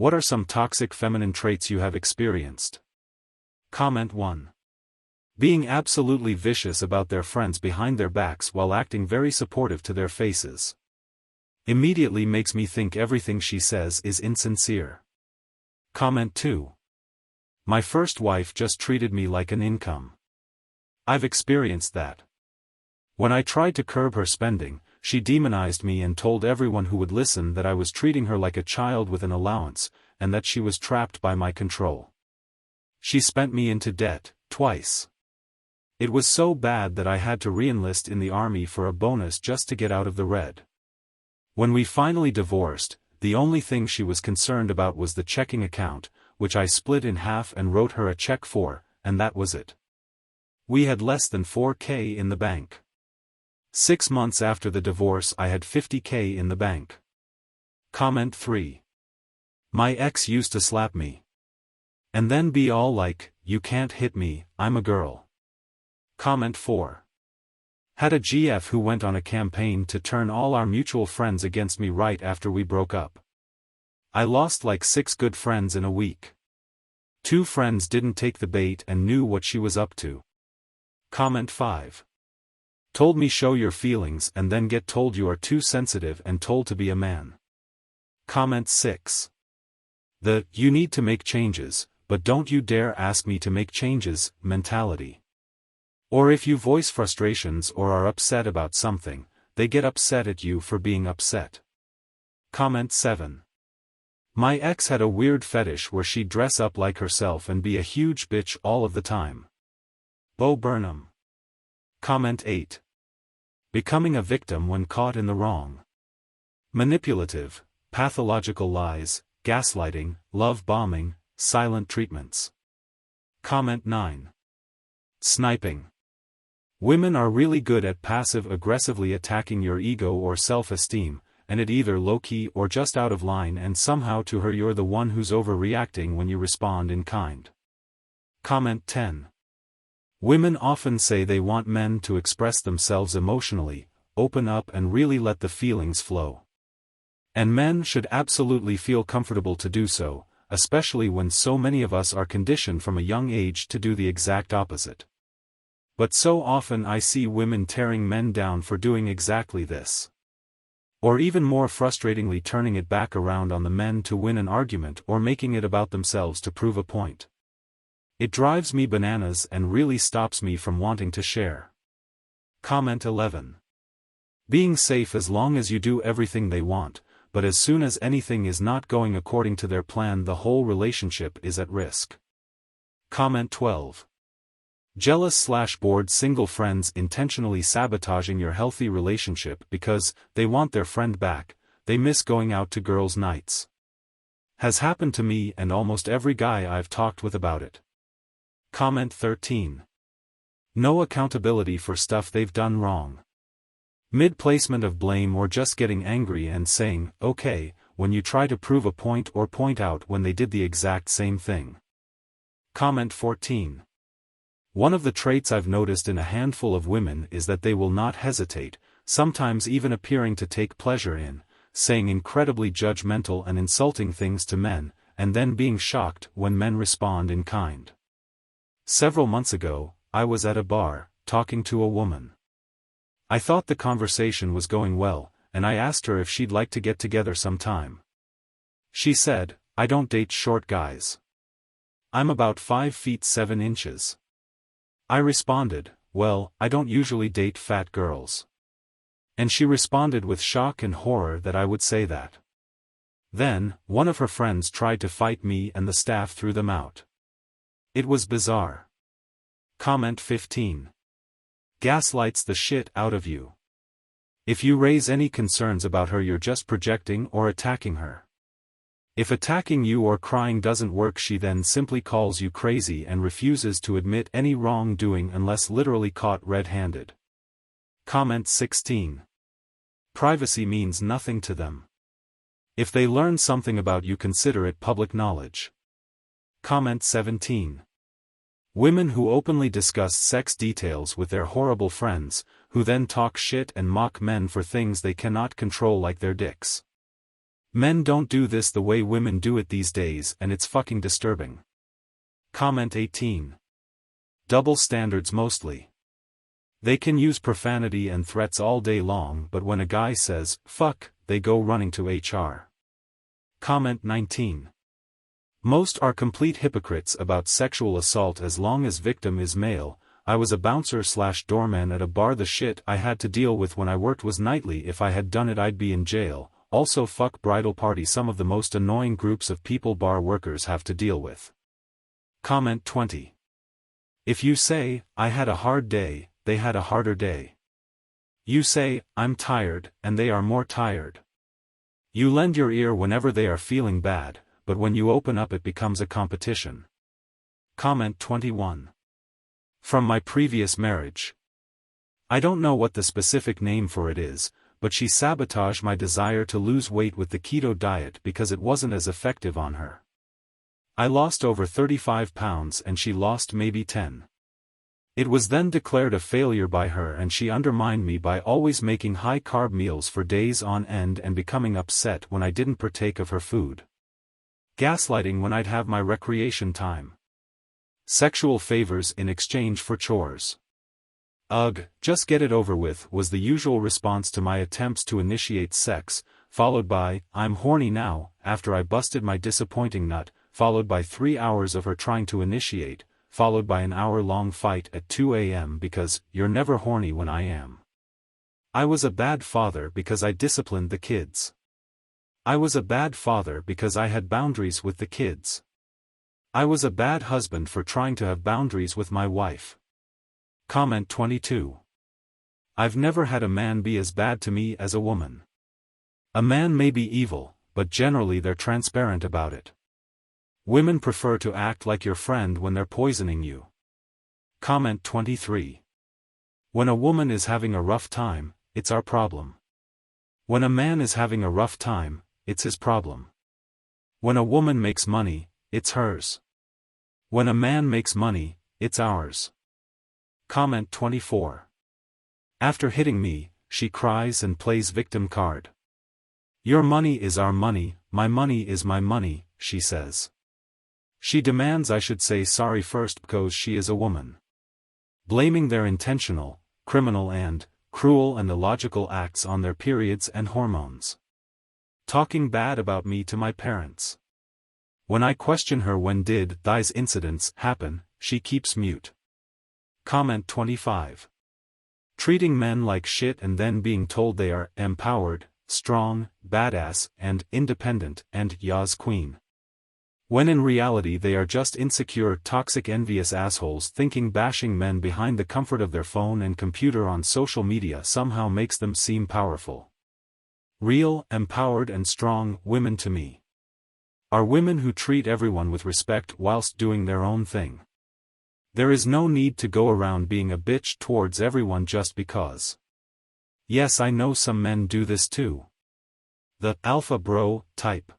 What are some toxic feminine traits you have experienced? Comment 1. Being absolutely vicious about their friends behind their backs while acting very supportive to their faces. Immediately makes me think everything she says is insincere. Comment 2. My first wife just treated me like an income. I've experienced that. When I tried to curb her spending, she demonized me and told everyone who would listen that I was treating her like a child with an allowance, and that she was trapped by my control. She spent me into debt, twice. It was so bad that I had to re-enlist in the army for a bonus just to get out of the red. When we finally divorced, the only thing she was concerned about was the checking account, which I split in half and wrote her a check for, and that was it. We had less than $4,000 in the bank. 6 months after the divorce I had $50,000 in the bank. Comment 3. My ex used to slap me. And then be all like, "You can't hit me, I'm a girl." Comment 4. Had a GF who went on a campaign to turn all our mutual friends against me right after we broke up. I lost like 6 good friends in a week. 2 friends didn't take the bait and knew what she was up to. Comment 5. Told me show your feelings and then get told you are too sensitive and told to be a man. Comment 6. The "you need to make changes, but don't you dare ask me to make changes" mentality. Or if you voice frustrations or are upset about something, they get upset at you for being upset. Comment 7. My ex had a weird fetish where she'd dress up like herself and be a huge bitch all of the time. Bo Burnham. Comment 8. Becoming a victim when caught in the wrong. Manipulative, pathological lies, gaslighting, love bombing, silent treatments. Comment 9. Sniping. Women are really good at passive-aggressively attacking your ego or self-esteem, and it either low-key or just out of line, and somehow to her you're the one who's overreacting when you respond in kind. Comment 10. Women often say they want men to express themselves emotionally, open up and really let the feelings flow. And men should absolutely feel comfortable to do so, especially when so many of us are conditioned from a young age to do the exact opposite. But so often I see women tearing men down for doing exactly this. Or even more frustratingly turning it back around on the men to win an argument or making it about themselves to prove a point. It drives me bananas and really stops me from wanting to share. Comment 11. Being safe as long as you do everything they want, but as soon as anything is not going according to their plan the whole relationship is at risk. Comment 12. Jealous/bored single friends intentionally sabotaging your healthy relationship because they want their friend back, they miss going out to girls' nights. Has happened to me and almost every guy I've talked with about it. Comment 13. No accountability for stuff they've done wrong. Mid-placement of blame or just getting angry and saying, "okay," when you try to prove a point or point out when they did the exact same thing. Comment 14. One of the traits I've noticed in a handful of women is that they will not hesitate, sometimes even appearing to take pleasure in, saying incredibly judgmental and insulting things to men, and then being shocked when men respond in kind. Several months ago, I was at a bar, talking to a woman. I thought the conversation was going well, and I asked her if she'd like to get together sometime. She said, "I don't date short guys. I'm about 5 feet 7 inches. I responded, "Well, I don't usually date fat girls." And she responded with shock and horror that I would say that. Then, one of her friends tried to fight me and the staff threw them out. It was bizarre. Comment 15. Gaslights the shit out of you. If you raise any concerns about her you're just projecting or attacking her. If attacking you or crying doesn't work she then simply calls you crazy and refuses to admit any wrongdoing unless literally caught red-handed. Comment 16. Privacy means nothing to them. If they learn something about you consider it public knowledge. Comment 17. Women who openly discuss sex details with their horrible friends, who then talk shit and mock men for things they cannot control like their dicks. Men don't do this the way women do it these days and it's fucking disturbing. Comment 18. Double standards mostly. They can use profanity and threats all day long, but when a guy says, fuck, they go running to HR. Comment 19. Most are complete hypocrites about sexual assault as long as victim is male. I was a bouncer/doorman at a bar. The shit I had to deal with when I worked was nightly. If I had done it I'd be in jail. Also fuck bridal party, some of the most annoying groups of people bar workers have to deal with. Comment 20. If you say, I had a hard day, they had a harder day. You say, I'm tired, and they are more tired. You lend your ear whenever they are feeling bad, but when you open up it becomes a competition. Comment 21. From my previous marriage. I don't know what the specific name for it is, but she sabotaged my desire to lose weight with the keto diet because it wasn't as effective on her. I lost over 35 pounds and she lost maybe 10. It was then declared a failure by her and she undermined me by always making high-carb meals for days on end and becoming upset when I didn't partake of her food. Gaslighting when I'd have my recreation time. Sexual favors in exchange for chores. Ugh, just get it over with was the usual response to my attempts to initiate sex, followed by, I'm horny now, after I busted my disappointing nut, followed by 3 hours of her trying to initiate, followed by an hour-long fight at 2 a.m. because, you're never horny when I am. I was a bad father because I disciplined the kids. I was a bad father because I had boundaries with the kids. I was a bad husband for trying to have boundaries with my wife. Comment 22. I've never had a man be as bad to me as a woman. A man may be evil, but generally they're transparent about it. Women prefer to act like your friend when they're poisoning you. Comment 23. When a woman is having a rough time, it's our problem. When a man is having a rough time, it's his problem. When a woman makes money, it's hers. When a man makes money, it's ours. Comment 24. After hitting me, she cries and plays victim card. Your money is our money, my money is my money, she says. She demands I should say sorry first because she is a woman. Blaming their intentional, criminal and cruel and illogical acts on their periods and hormones. Talking bad about me to my parents. When I question her when did these incidents happen, she keeps mute. Comment 25. Treating men like shit and then being told they are empowered, strong, badass, and independent, and Yas queen. When in reality they are just insecure, toxic, envious assholes thinking bashing men behind the comfort of their phone and computer on social media somehow makes them seem powerful. Real, empowered and strong women to me are women who treat everyone with respect whilst doing their own thing. There is no need to go around being a bitch towards everyone just because. Yes, I know some men do this too. The alpha bro type.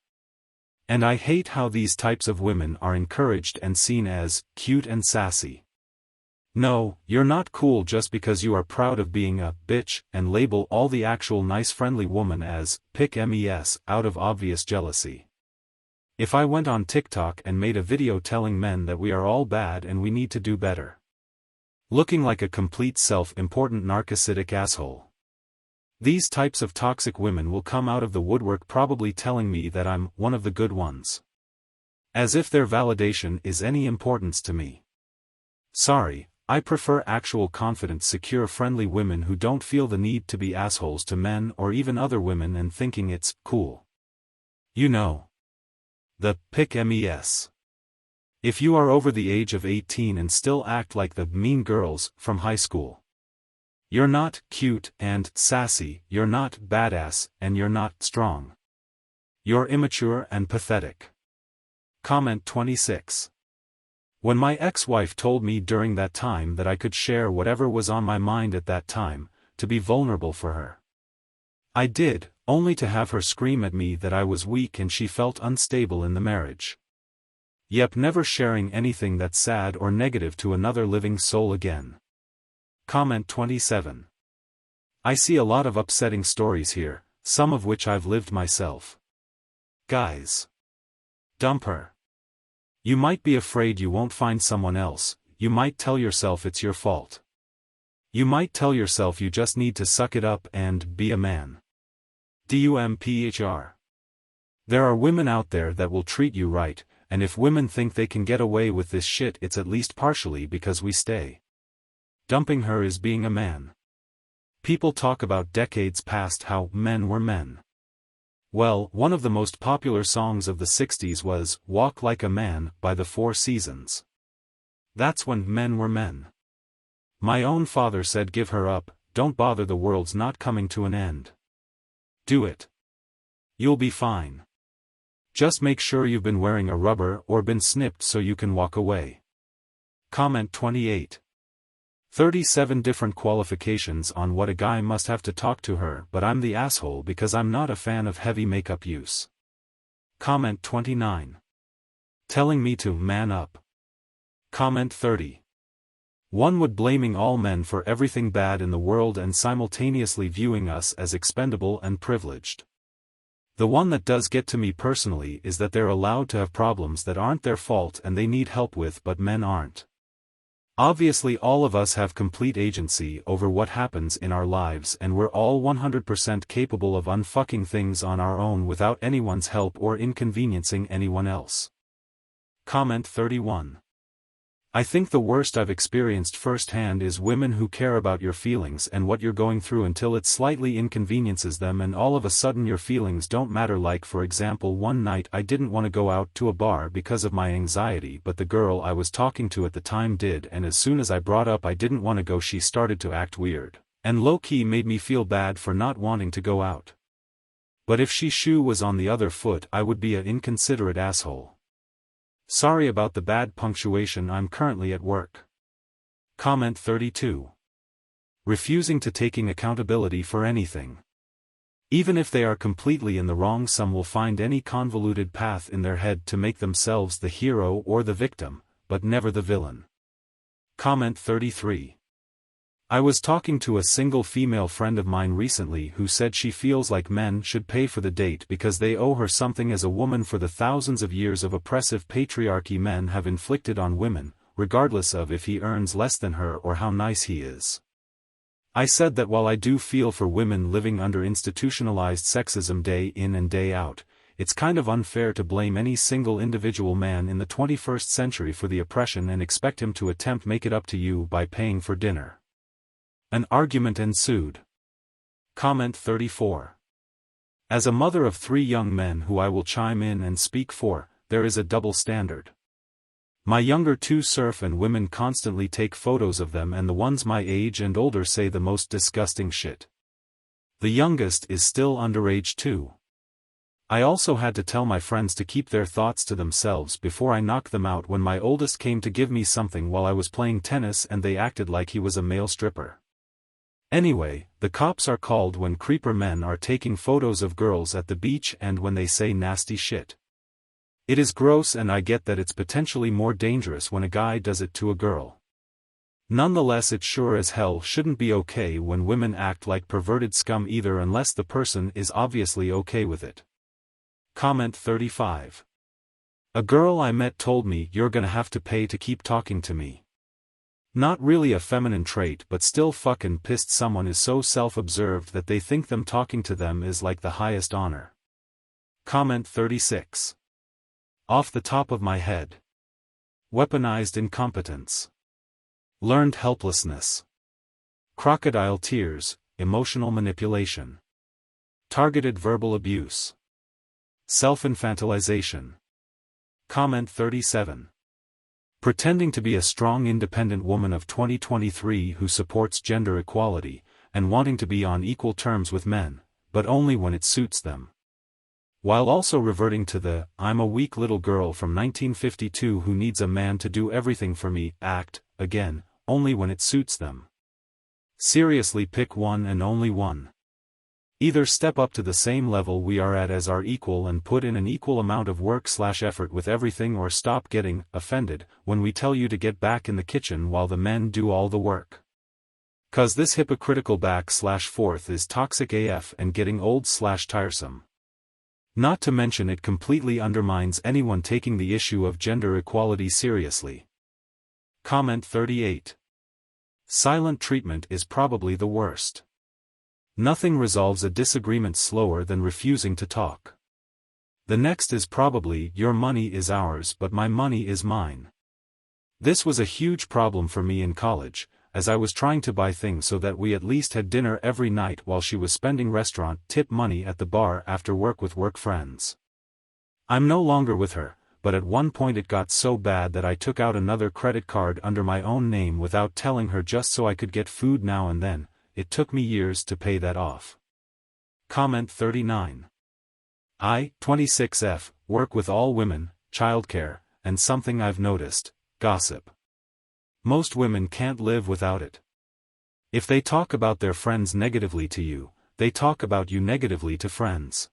And I hate how these types of women are encouraged and seen as cute and sassy. No, you're not cool just because you are proud of being a bitch and label all the actual nice friendly woman as pick mes out of obvious jealousy. If I went on TikTok and made a video telling men that we are all bad and we need to do better. Looking like a complete self-important narcissistic asshole. These types of toxic women will come out of the woodwork probably telling me that I'm one of the good ones. As if their validation is any importance to me. Sorry, I prefer actual confident, secure, friendly women who don't feel the need to be assholes to men or even other women and thinking it's cool. You know. The pick mes. If you are over the age of 18 and still act like the mean girls from high school. You're not cute and sassy, you're not badass, and you're not strong. You're immature and pathetic. Comment 26. When my ex-wife told me during that time that I could share whatever was on my mind at that time, to be vulnerable for her. I did, only to have her scream at me that I was weak and she felt unstable in the marriage. Yep, never sharing anything that's sad or negative to another living soul again. Comment 27. I see a lot of upsetting stories here, some of which I've lived myself. Guys. Dump her. You might be afraid you won't find someone else, you might tell yourself it's your fault. You might tell yourself you just need to suck it up and be a man. DUMPHR. There are women out there that will treat you right, and if women think they can get away with this shit, it's at least partially because we stay. Dumping her is being a man. People talk about decades past how men were men. Well, one of the most popular songs of the 60s was Walk Like a Man by the Four Seasons. That's when men were men. My own father said give her up, don't bother, the world's not coming to an end. Do it. You'll be fine. Just make sure you've been wearing a rubber or been snipped so you can walk away. Comment 28. 37 different qualifications on what a guy must have to talk to her, but I'm the asshole because I'm not a fan of heavy makeup use. Comment 29. Telling me to man up. Comment 30. One would blaming all men for everything bad in the world and simultaneously viewing us as expendable and privileged. The one that does get to me personally is that they're allowed to have problems that aren't their fault and they need help with, but men aren't. Obviously all of us have complete agency over what happens in our lives and we're all 100% capable of unfucking things on our own without anyone's help or inconveniencing anyone else. Comment 31. I think the worst I've experienced firsthand is women who care about your feelings and what you're going through until it slightly inconveniences them and all of a sudden your feelings don't matter. Like for example, one night I didn't want to go out to a bar because of my anxiety, but the girl I was talking to at the time did, and as soon as I brought up I didn't want to go she started to act weird, and low-key made me feel bad for not wanting to go out. But if she shoe was on the other foot I would be an inconsiderate asshole. Sorry about the bad punctuation, I'm currently at work. Comment 32. Refusing to taking accountability for anything. Even if they are completely in the wrong, some will find any convoluted path in their head to make themselves the hero or the victim, but never the villain. Comment 33. I was talking to a single female friend of mine recently who said she feels like men should pay for the date because they owe her something as a woman for the thousands of years of oppressive patriarchy men have inflicted on women, regardless of if he earns less than her or how nice he is. I said that while I do feel for women living under institutionalized sexism day in and day out, it's kind of unfair to blame any single individual man in the 21st century for the oppression and expect him to attempt make it up to you by paying for dinner. An argument ensued. Comment 34. As a mother of 3 young men who I will chime in and speak for, there is a double standard. My younger 2 surf and women constantly take photos of them, and the ones my age and older say the most disgusting shit. The youngest is still underage too. I also had to tell my friends to keep their thoughts to themselves before I knocked them out when my oldest came to give me something while I was playing tennis and they acted like he was a male stripper. Anyway, the cops are called when creeper men are taking photos of girls at the beach and when they say nasty shit. It is gross, and I get that it's potentially more dangerous when a guy does it to a girl. Nonetheless, it sure as hell shouldn't be okay when women act like perverted scum either, unless the person is obviously okay with it. Comment 35. A girl I met told me, "You're gonna have to pay to keep talking to me." Not really a feminine trait, but still fucking pissed someone is so self-absorbed that they think them talking to them is like the highest honor. Comment 36. Off the top of my head. Weaponized incompetence. Learned helplessness. Crocodile tears, emotional manipulation. Targeted verbal abuse. Self-infantilization. Comment 37. Pretending to be a strong independent woman of 2023 who supports gender equality, and wanting to be on equal terms with men, but only when it suits them. While also reverting to the "I'm a weak little girl from 1952 who needs a man to do everything for me" act, again, only when it suits them. Seriously, pick one and only one. Either step up to the same level we are at as our equal and put in an equal amount of work/effort with everything, or stop getting offended when we tell you to get back in the kitchen while the men do all the work. 'Cause this hypocritical back/forth is toxic AF and getting old/tiresome. Not to mention it completely undermines anyone taking the issue of gender equality seriously. Comment 38. Silent treatment is probably the worst. Nothing resolves a disagreement slower than refusing to talk. The next is probably, your money is ours but my money is mine. This was a huge problem for me in college, as I was trying to buy things so that we at least had dinner every night while she was spending restaurant tip money at the bar after work with work friends. I'm no longer with her, but at one point it got so bad that I took out another credit card under my own name without telling her just so I could get food now and then. It took me years to pay that off. Comment 39. I, 26F, work with all women, childcare, and something I've noticed, gossip. Most women can't live without it. If they talk about their friends negatively to you, they talk about you negatively to friends.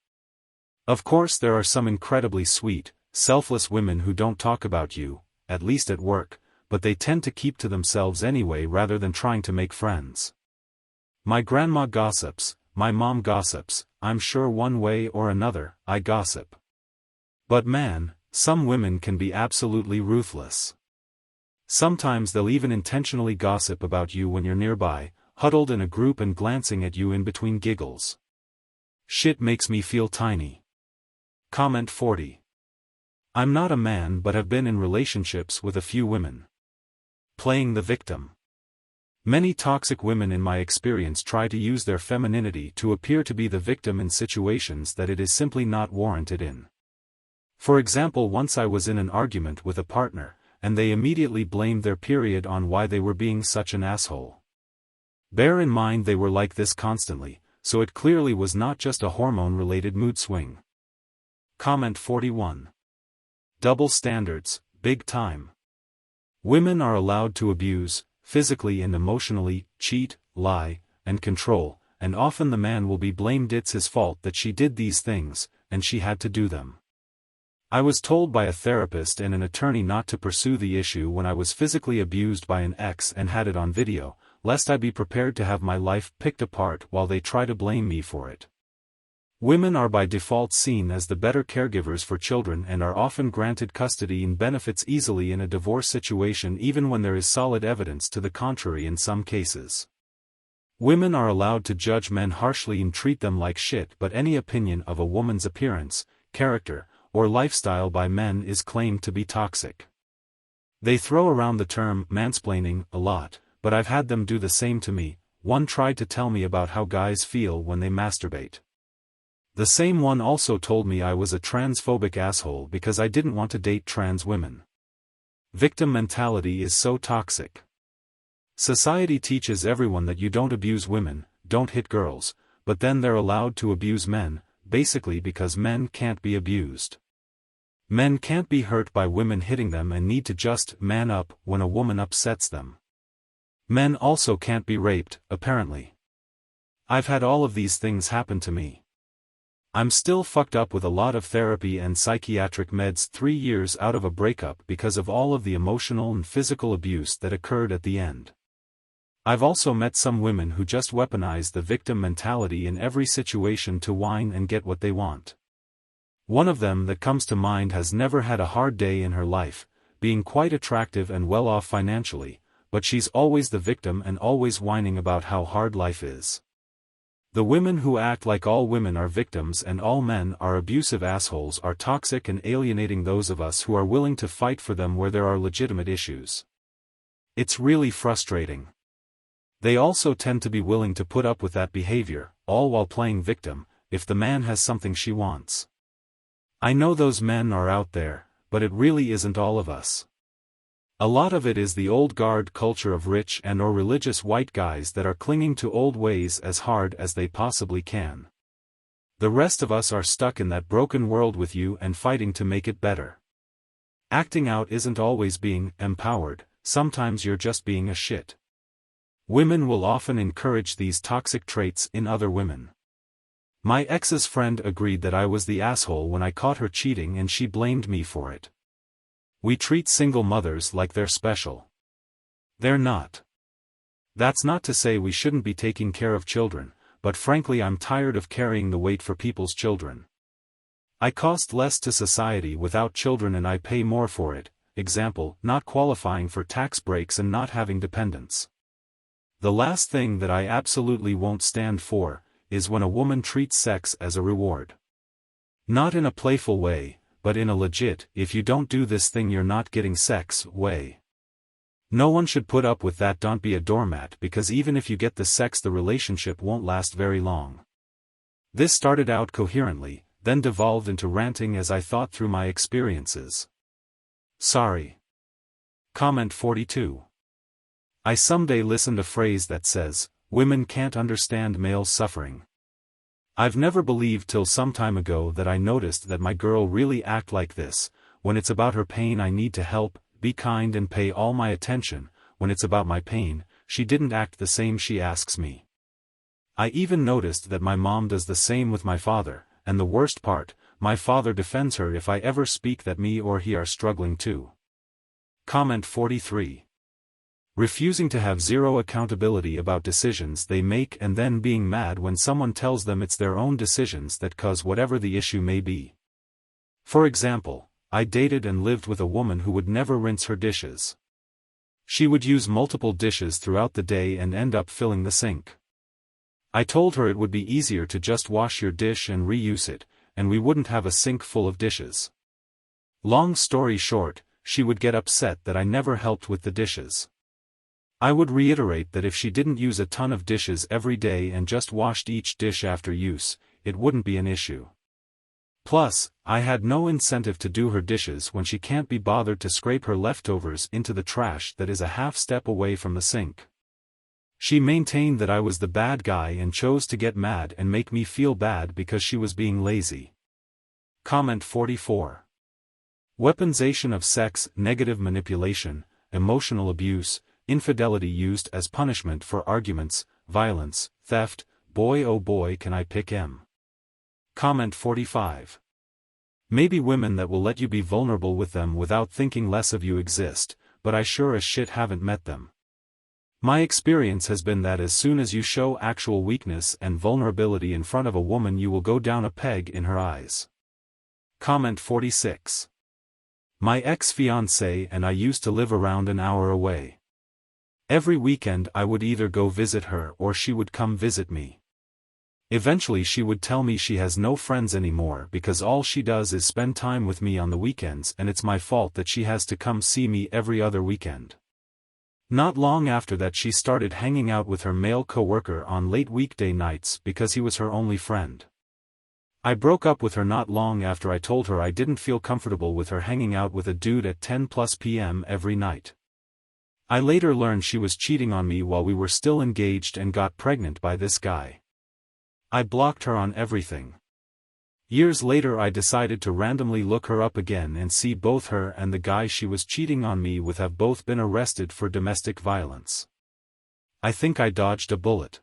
Of course there are some incredibly sweet, selfless women who don't talk about you, at least at work, but they tend to keep to themselves anyway rather than trying to make friends. My grandma gossips, my mom gossips, I'm sure one way or another, I gossip. But man, some women can be absolutely ruthless. Sometimes they'll even intentionally gossip about you when you're nearby, huddled in a group and glancing at you in between giggles. Shit makes me feel tiny. Comment 40. I'm not a man but have been in relationships with a few women. Playing the victim. Many toxic women in my experience try to use their femininity to appear to be the victim in situations that it is simply not warranted in. For example, once I was in an argument with a partner, and they immediately blamed their period on why they were being such an asshole. Bear in mind they were like this constantly, so it clearly was not just a hormone-related mood swing. Comment 41. Double standards, big time. Women are allowed to abuse, physically and emotionally, cheat, lie, and control, and often the man will be blamed it's his fault that she did these things, and she had to do them. I was told by a therapist and an attorney not to pursue the issue when I was physically abused by an ex and had it on video, lest I be prepared to have my life picked apart while they try to blame me for it. Women are by default seen as the better caregivers for children and are often granted custody and benefits easily in a divorce situation even when there is solid evidence to the contrary in some cases. Women are allowed to judge men harshly and treat them like shit, but any opinion of a woman's appearance, character, or lifestyle by men is claimed to be toxic. They throw around the term mansplaining a lot, but I've had them do the same to me. One tried to tell me about how guys feel when they masturbate. The same one also told me I was a transphobic asshole because I didn't want to date trans women. Victim mentality is so toxic. Society teaches everyone that you don't abuse women, don't hit girls, but then they're allowed to abuse men, basically because men can't be abused. Men can't be hurt by women hitting them and need to just man up when a woman upsets them. Men also can't be raped, apparently. I've had all of these things happen to me. I'm still fucked up with a lot of therapy and psychiatric meds 3 years out of a breakup because of all of the emotional and physical abuse that occurred at the end. I've also met some women who just weaponize the victim mentality in every situation to whine and get what they want. One of them that comes to mind has never had a hard day in her life, being quite attractive and well off financially, but she's always the victim and always whining about how hard life is. The women who act like all women are victims and all men are abusive assholes are toxic and alienating those of us who are willing to fight for them where there are legitimate issues. It's really frustrating. They also tend to be willing to put up with that behavior, all while playing victim, if the man has something she wants. I know those men are out there, but it really isn't all of us. A lot of it is the old guard culture of rich and or religious white guys that are clinging to old ways as hard as they possibly can. The rest of us are stuck in that broken world with you and fighting to make it better. Acting out isn't always being empowered, sometimes you're just being a shit. Women will often encourage these toxic traits in other women. My ex's friend agreed that I was the asshole when I caught her cheating and she blamed me for it. We treat single mothers like they're special. They're not. That's not to say we shouldn't be taking care of children, but frankly I'm tired of carrying the weight for people's children. I cost less to society without children and I pay more for it, example, not qualifying for tax breaks and not having dependents. The last thing that I absolutely won't stand for, is when a woman treats sex as a reward. Not in a playful way, but in a legit, if you don't do this thing you're not getting sex, way. No one should put up with that. Don't be a doormat, because even if you get the sex the relationship won't last very long. This started out coherently, then devolved into ranting as I thought through my experiences. Sorry. Comment 42. I someday listened a phrase that says, women can't understand male suffering. I've never believed till some time ago that I noticed that my girl really act like this. When it's about her pain I need to help, be kind and pay all my attention. When it's about my pain, she didn't act the same. She asks me. I even noticed that my mom does the same with my father, and the worst part, my father defends her if I ever speak that me or he are struggling too. Comment 43. Refusing to have zero accountability about decisions they make and then being mad when someone tells them it's their own decisions that cause whatever the issue may be. For example, I dated and lived with a woman who would never rinse her dishes. She would use multiple dishes throughout the day and end up filling the sink. I told her it would be easier to just wash your dish and reuse it, and we wouldn't have a sink full of dishes. Long story short, she would get upset that I never helped with the dishes. I would reiterate that if she didn't use a ton of dishes every day and just washed each dish after use, it wouldn't be an issue. Plus, I had no incentive to do her dishes when she can't be bothered to scrape her leftovers into the trash that is a half step away from the sink. She maintained that I was the bad guy and chose to get mad and make me feel bad because she was being lazy. Comment 44. Weaponization of sex, negative manipulation, emotional abuse, infidelity used as punishment for arguments, violence, theft. Boy oh boy can I pick M. Comment 45. Maybe women that will let you be vulnerable with them without thinking less of you exist, but I sure as shit haven't met them. My experience has been that as soon as you show actual weakness and vulnerability in front of a woman you will go down a peg in her eyes. Comment 46. My ex-fiancée and I used to live around an hour away. Every weekend I would either go visit her or she would come visit me. Eventually she would tell me she has no friends anymore because all she does is spend time with me on the weekends and it's my fault that she has to come see me every other weekend. Not long after that she started hanging out with her male coworker on late weekday nights because he was her only friend. I broke up with her not long after I told her I didn't feel comfortable with her hanging out with a dude at 10+ p.m. every night. I later learned she was cheating on me while we were still engaged and got pregnant by this guy. I blocked her on everything. Years later I decided to randomly look her up again and see both her and the guy she was cheating on me with have both been arrested for domestic violence. I think I dodged a bullet.